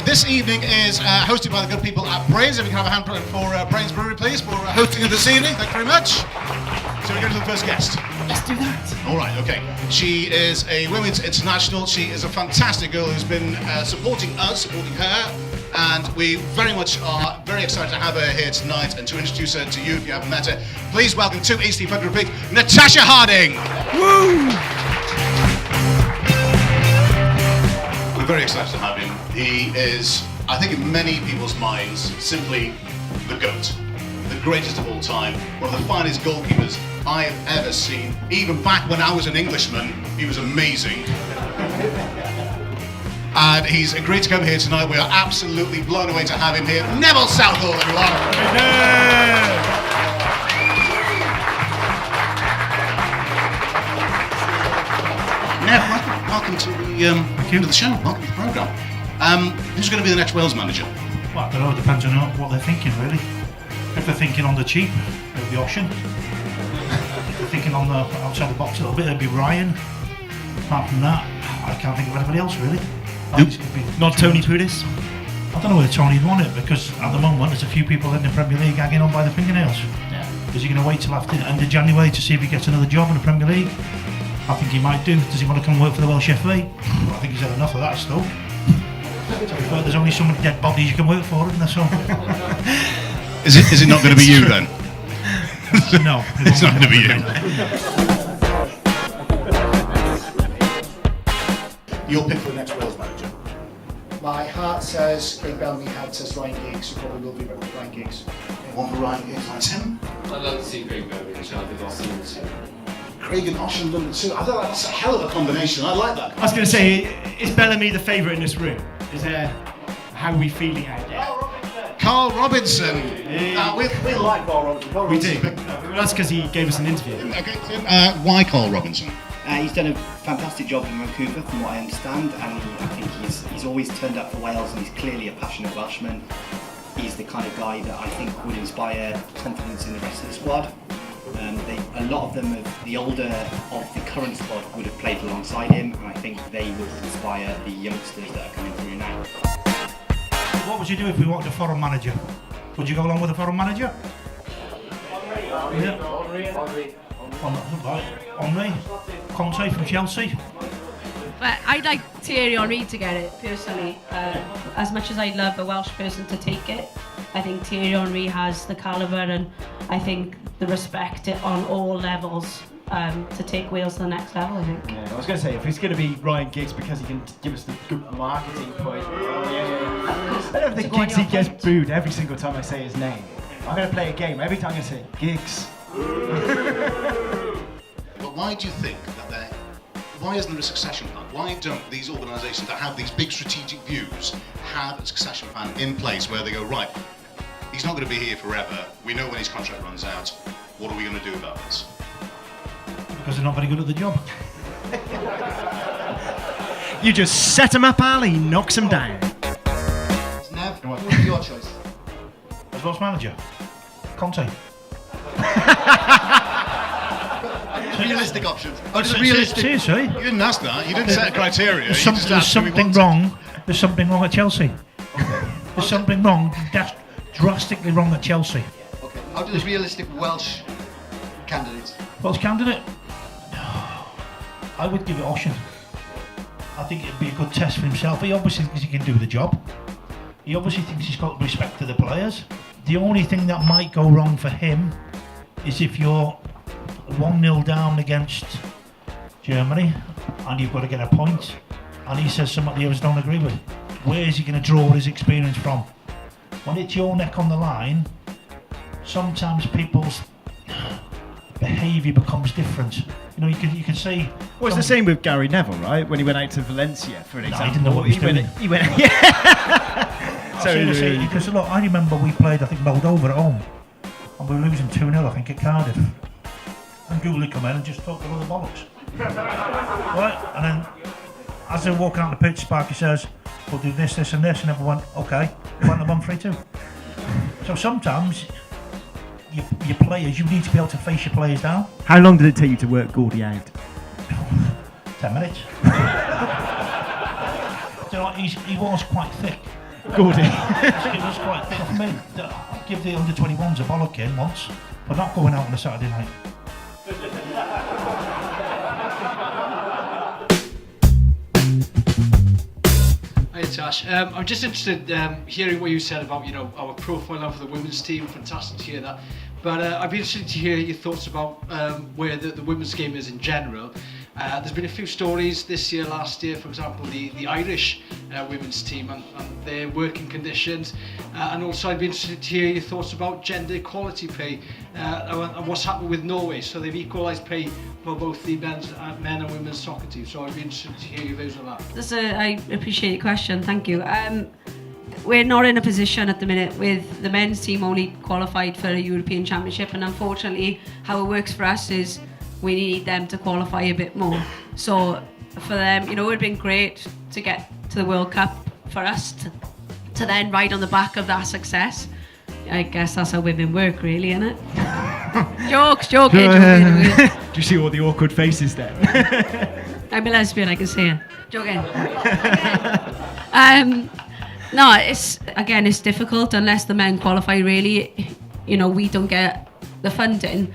this evening is hosted by the good people at Brains. If we can have a hand for Brains Brewery, please, for hosting it this evening. Thank you very much. So we go to the first guest. Let's do that. All right, okay. She is a women's international. She is a fantastic girl who's been supporting her, and we very much are very excited to have her here tonight and to introduce her to you if you haven't met her. Please welcome to EatSleepFootyRepeat, Natasha Harding. Woo! We're very excited to have him. He is, I think in many people's minds, simply the GOAT. The greatest of all time. One of the finest goalkeepers I have ever seen. Even back when I was an Englishman, he was amazing. And he's agreed to come here tonight. We are absolutely blown away to have him here. Neville Southall, everyone. Nev, welcome to the show. Welcome to the programme. Who's going to be the next Wales manager? Well, I don't know. It depends on what they're thinking, really. If they're thinking on the cheap, it'll be Ocean. If they're thinking on the outside the box a little bit, it'll be Ryan. Apart from that, I can't think of anybody else, really. Not Tony Pulis? I don't know whether Tony'd want it, because at the moment there's a few people in the Premier League hanging on by the fingernails. Yeah. Is he going to wait till after end of January to see if he gets another job in the Premier League? I think he might do. Does he want to come work for the Welsh FA? Well, I think he's had enough of that still. But there's only so many dead bodies you can work for, isn't there? So. Is it not going to be you then? No, it's not going to be you. Your pick for the next Wales manager? My heart says Craig Bellamy, head says Ryan Giggs, who probably will be Ryan Giggs. One for Ryan Giggs and Tim? I'd love to see Craig Bellamy in charge of Austin too. Craig and Ocean London too. I thought that's a hell of a combination. I like that. I was going to say, is Bellamy the favourite in this room? Is there, how are we feeling out there? Carl Robinson. We like Carl Robinson. We do. That's because he gave us an interview. Okay, Tim. Why Carl Robinson? He's done a fantastic job in Vancouver, from what I understand, and I think he's always turned up for Wales, and he's clearly a passionate Welshman. He's the kind of guy that I think would inspire confidence in the rest of the squad. A lot of them, the older of the current squad, would have played alongside him, and I think they would inspire the youngsters that are coming through now. What would you do if we wanted a foreign manager? Would you go along with a foreign manager? Henry. Conte from Chelsea. But I'd like Thierry Henry to get it, personally. As much as I'd love a Welsh person to take it, I think Thierry Henry has the calibre and I think the respect on all levels to take Wales to the next level, I think. Yeah, I was going to say, if it's going to be Ryan Giggs because he can give us the good marketing point. I don't think Giggs gets booed every single time I say his name. I'm going to play a game every time I say Giggs. But why do you think that why isn't there a succession plan? Why don't these organisations that have these big strategic views have a succession plan in place where they go, right, he's not going to be here forever, we know when his contract runs out, what are we going to do about this? Because they're not very good at the job. You just set him up, Al, he knocks him down. Nev, what's your choice? As Welsh manager? Conte. Realistic options. Oh, just realistic. Seriously? You didn't ask that. You didn't set a criteria. There's something wrong. There's something wrong at Chelsea. There's something wrong. That's drastically wrong at Chelsea. Okay. How do those realistic Welsh candidates? Welsh candidate? I would give it Ocean. I think it'd be a good test for himself. He obviously thinks he can do the job. He obviously thinks he's got respect to the players. The only thing that might go wrong for him is if you're 1-0 down against Germany and you've got to get a point and he says something the others don't agree with. Where is he going to draw his experience from? When it's your neck on the line, sometimes people's behaviour becomes different. You know, you can see. Well, it's the same with Gary Neville, right? When he went out to Valencia, for an example. He didn't know what he was doing. He went, yeah. Seriously, because look, I remember we played, I think, Moldova at home, and we were losing 2-0, I think, at Cardiff. And Dooley come in and just talked a lot of bollocks. Right? And then, as they're walking out the pitch, Sparky says, we'll do this, this, and this, and everyone went, okay. We went to 1-3-2. So sometimes, your players, you need to be able to face your players down. How long did it take you to work Gordy out? 10 minutes. You know, he was quite thick. Gordy. It was quite. I mean, give the under-21s a bollocking once, but not going out on a Saturday night. Hi Tash, I'm just interested hearing what you said about our profile now for the women's team. Fantastic to hear that. But I'd be interested to hear your thoughts about where the women's game is in general. There's been a few stories this year, last year, for example, the Irish women's team and their working conditions. And also I'd be interested to hear your thoughts about gender equality pay and what's happened with Norway. So they've equalised pay for both the men and women's soccer team. So I'd be interested to hear your views on that. I appreciate your question, thank you. We're not in a position at the minute with the men's team only qualified for a European Championship, and unfortunately how it works for us is we need them to qualify a bit more. So for them, it would have been great to get to the World Cup for us to then ride on the back of that success. I guess that's how women work, really, isn't it? Joking. Do you see all the awkward faces there? I'm a lesbian, I can say it. Joking. No, it's difficult unless the men qualify, really. We don't get the funding,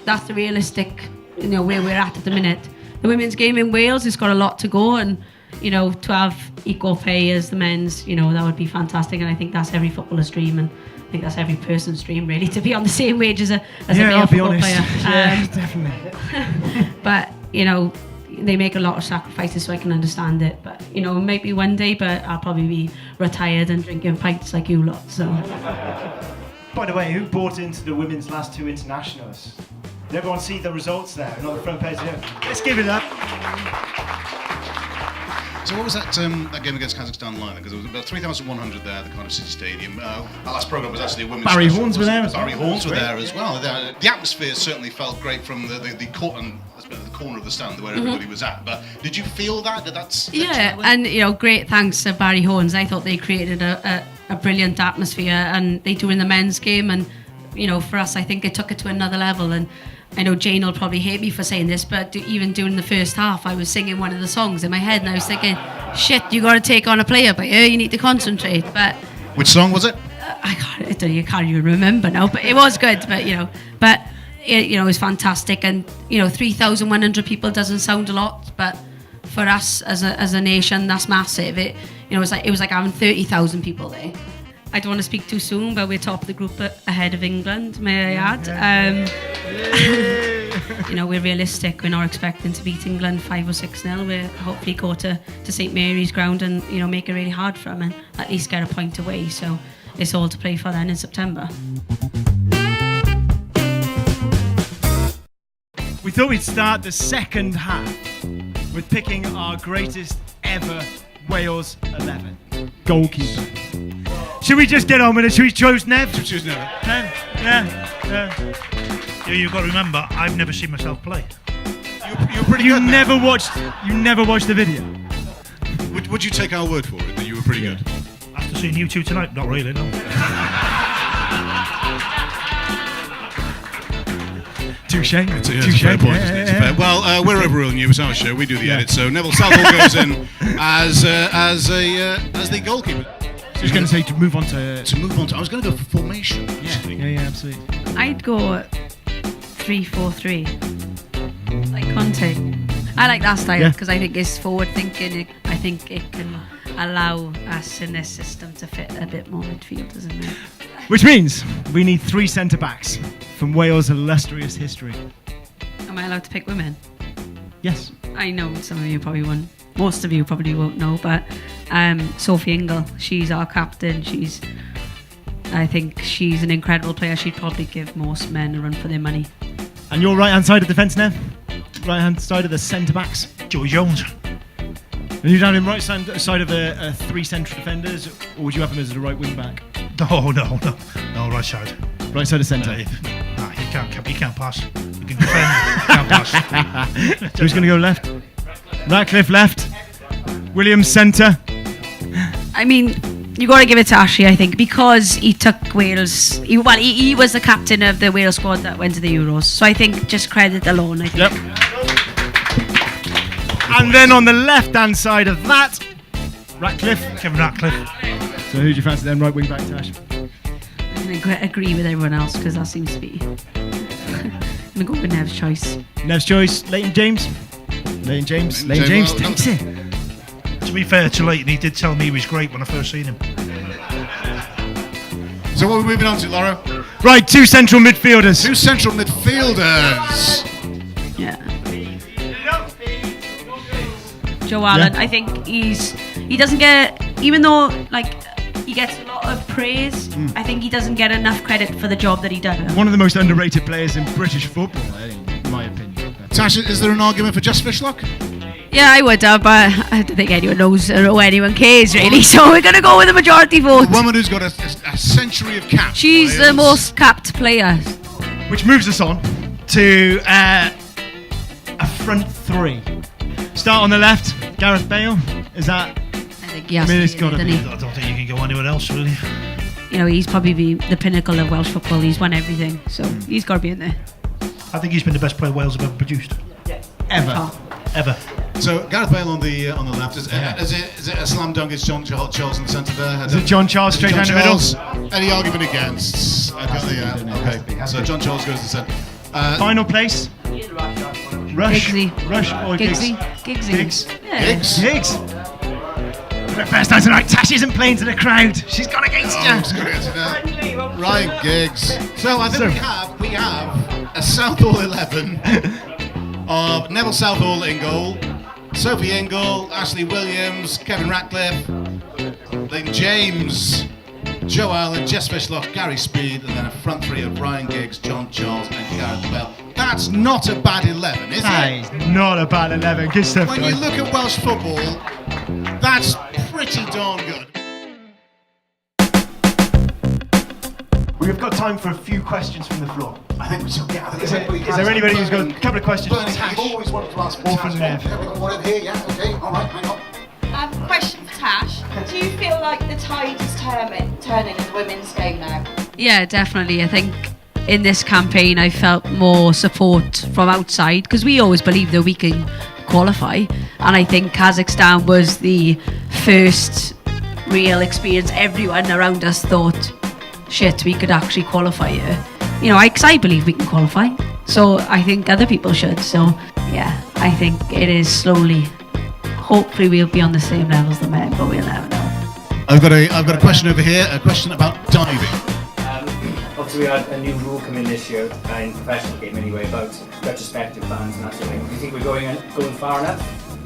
that's the realistic, where we're at the minute. The women's game in Wales has got a lot to go, and, to have equal pay as the men's, that would be fantastic, and I think that's every footballer's dream, and I think that's every person's dream, really, to be on the same wage as a male football player. Yeah, definitely. But, they make a lot of sacrifices, so I can understand it. But, maybe one day, but I'll probably be retired and drinking pints like you lot, so. By the way, who bought into the women's last two internationals? Did everyone see the results there? Not the front page here. Let's give it up. So what was that game against Kazakhstan live? Because there was about 3,100 there at the Cardiff City Stadium. Our last programme was actually a women's Barry special, Horns were there as Barry well. Horns were there as well. The atmosphere certainly felt great from the corner of the stand where everybody was at. But did you feel that? And great thanks to Barry Horns. I thought they created a brilliant atmosphere, and they do in the men's game. And for us, I think they took it to another level. And I know Jane will probably hate me for saying this, but even during the first half, I was singing one of the songs in my head, and I was thinking, shit, you got to take on a player, but you need to concentrate. But which song was it? I can't even remember now, but it was good. But it was fantastic, and 3,100 people doesn't sound a lot, but for us as a nation, that's massive. It was like having 30,000 people there. I don't want to speak too soon, but we're top of the group ahead of England, may I add. We're realistic. We're not expecting to beat England 5 or 6-0. We're hopefully go to St Mary's ground and make it really hard for them and at least get a point away. So it's all to play for then in September. We thought we'd start the second half with picking our greatest ever Wales 11 goalkeeper. Should we just get on with it? Should we choose Nev? Should we choose Nev? Yeah, you've got to remember, I've never seen myself play. You're pretty You good. never watched the video? Would you take our word for it that you were pretty good? After seeing you two tonight, not really, no. Touche. It's a fair point, isn't it? It's fair. Well, we're overruling you. It's our show. We do the edit. So Neville Southall goes in as the goalkeeper. I was going to say to move on to... I was going to go for formation. Yeah, absolutely. I'd go 3-4-3, like Conte. I like that style because I think it's forward thinking. I think it can allow us in this system to fit a bit more midfield, doesn't it? Which means we need 3 centre-backs from Wales' illustrious history. Am I allowed to pick women? Yes. I know some of you probably won't. Most of you probably won't know, but Sophie Ingle, she's our captain. I think she's an incredible player. She'd probably give most men a run for their money. And your right-hand side of the defence, Nev? Right-hand side of the centre-backs? Joey Jones. And you'd have him right side of the 3 central defenders, or would you have him as the right wing-back? No, right side. Right side of centre? He can't pass. He can defend, he can't pass. Who's going to go left? Ratcliffe left. Williams centre. I mean, you got to give it to Ashley, I think, because he took Wales. He was the captain of the Wales squad that went to the Euros. So I think just credit alone, I think. And then on the left-hand side of that, Kevin Ratcliffe. So who do you fancy then, right wing back, Tash? I'm going to agree with everyone else because that seems to be. I'm going to go with Nev's choice. Nev's choice, Leighton James. Leighton James. Takes it. To be fair to Leighton, he did tell me he was great when I first seen him. So what are we moving on to, Laura? Right, 2 central midfielders. 2 central midfielders. Yeah. Joe Allen, Yeah. I think he doesn't get, even though like he gets a lot of praise, I think he doesn't get enough credit for the job that he does. One of the most underrated players in British football, in my opinion. Tasha, is there an argument for Just Fishlock? Yeah, I would, but I don't think anyone knows or anyone cares really. So we're gonna go with the majority vote. The woman who's got a century of caps. She's the most capped player. Which moves us on to a front 3. Start on the left, Gareth Bale. Is that? I think he has it's to gotta be, be. doesn't I don't think you can go anywhere else, really. he? You know, he's probably the pinnacle of Welsh football. He's won everything, so he's got to be in there. I think he's been the best player Wales have ever produced. Ever. Ever. So Gareth Bale on the left. Is it a slam dunk? It's John Charles in the centre there. Is it John Charles straight down the middle? Any argument against? Okay. So John Charles goes to the centre. Final place? Rush. Giggsy. Rush or Giggsy. Giggs? Giggsy. Giggs. Yeah. Giggs. For the first time tonight, Tash isn't playing to the crowd. She's gone against you. Ryan Giggs. So I think we have a Southall 11 of Neville Southall in goal, Sophie in goal, Ashley Williams, Kevin Ratcliffe, then James, Joe Allen, Jess Fishlock, Gary Speed, and then a front 3 of Ryan Giggs, John Charles, and Gareth Bale. That's not a bad 11, is That it? is not a bad 11. Good stuff, When guys. you look at Welsh football, that's pretty darn good. We've got time for a few questions from the floor. I think we should get. Is there anybody who's got a couple of questions? Bernie, I've always wanted to ask Or from Nev. One here, yeah, okay, all right, hang on. Question for Tash. Do you feel like the tide is turning in the women's game now? Yeah, definitely. I think in this campaign I felt more support from outside because we always believe that we can qualify, and I think Kazakhstan was the first real experience. Everyone around us thought, shit, we could actually qualify here. You know, because I believe we can qualify, so I think other people should. So yeah, I think it is slowly. Hopefully we'll be on the same level as the men, but we'll never know. I've got a question over here. A question about diving. Obviously, we had a new rule come in this year in professional game anyway about retrospective bans and that sort of thing. Do you think we're going far enough?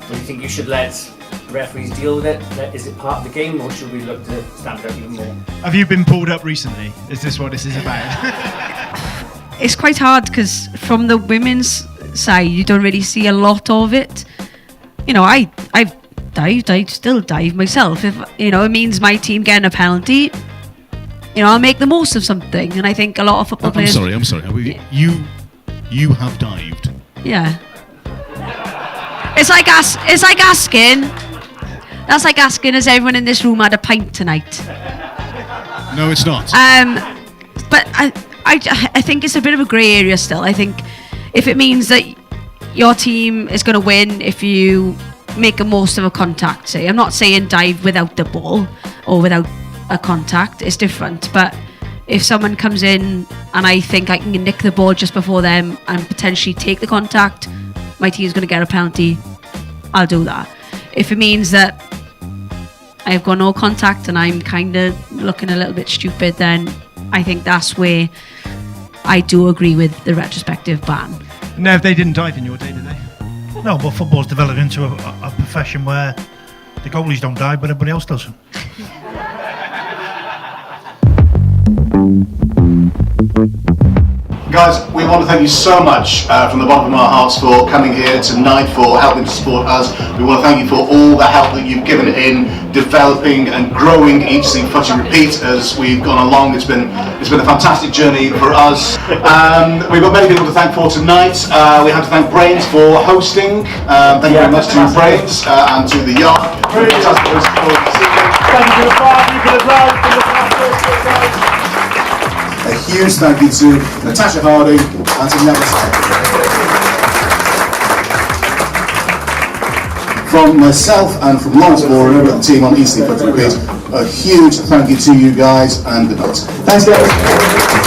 Or do you think you should let the referees deal with it? Is it part of the game, or should we look to stamp it out even more? Have you been pulled up recently? Is this what this is about? It's quite hard because from the women's side, you don't really see a lot of it. You know, I've dived, I still dive myself. If it means my team getting a penalty, I'll make the most of something. And I think a lot of football players. I'm sorry. You have dived. Yeah. It's like asking. That's like asking, has everyone in this room had a pint tonight? No, it's not. But I think it's a bit of a grey area still. I think if it means that your team is going to win if you make the most of a contact, say. I'm not saying dive without the ball or without a contact. It's different. But if someone comes in and I think I can nick the ball just before them and potentially take the contact, my team's going to get a penalty, I'll do that. If it means that I've got no contact and I'm kind of looking a little bit stupid, then I think that's where I do agree with the retrospective ban. Nev, they didn't dive in your day, did they? No, but football's developed into a profession where the goalies don't dive, but everybody else does. Guys, we want to thank you so much from the bottom of our hearts for coming here tonight, for helping to support us. We want to thank you for all the help that you've given in developing and growing EatSleepFootyRepeat as we've gone along. It's been a fantastic journey for us. We've got many people to thank for tonight. We have to thank Brains for hosting. Thank you very much to Brains and to the Yard. Thank you to the 5 people as well. A huge thank you to Natasha Harding and to Neville Southall. from myself and from Lawrence Moore and every other team on EatSleepFootyRepeat, a huge thank you to you guys and good night. Thanks guys.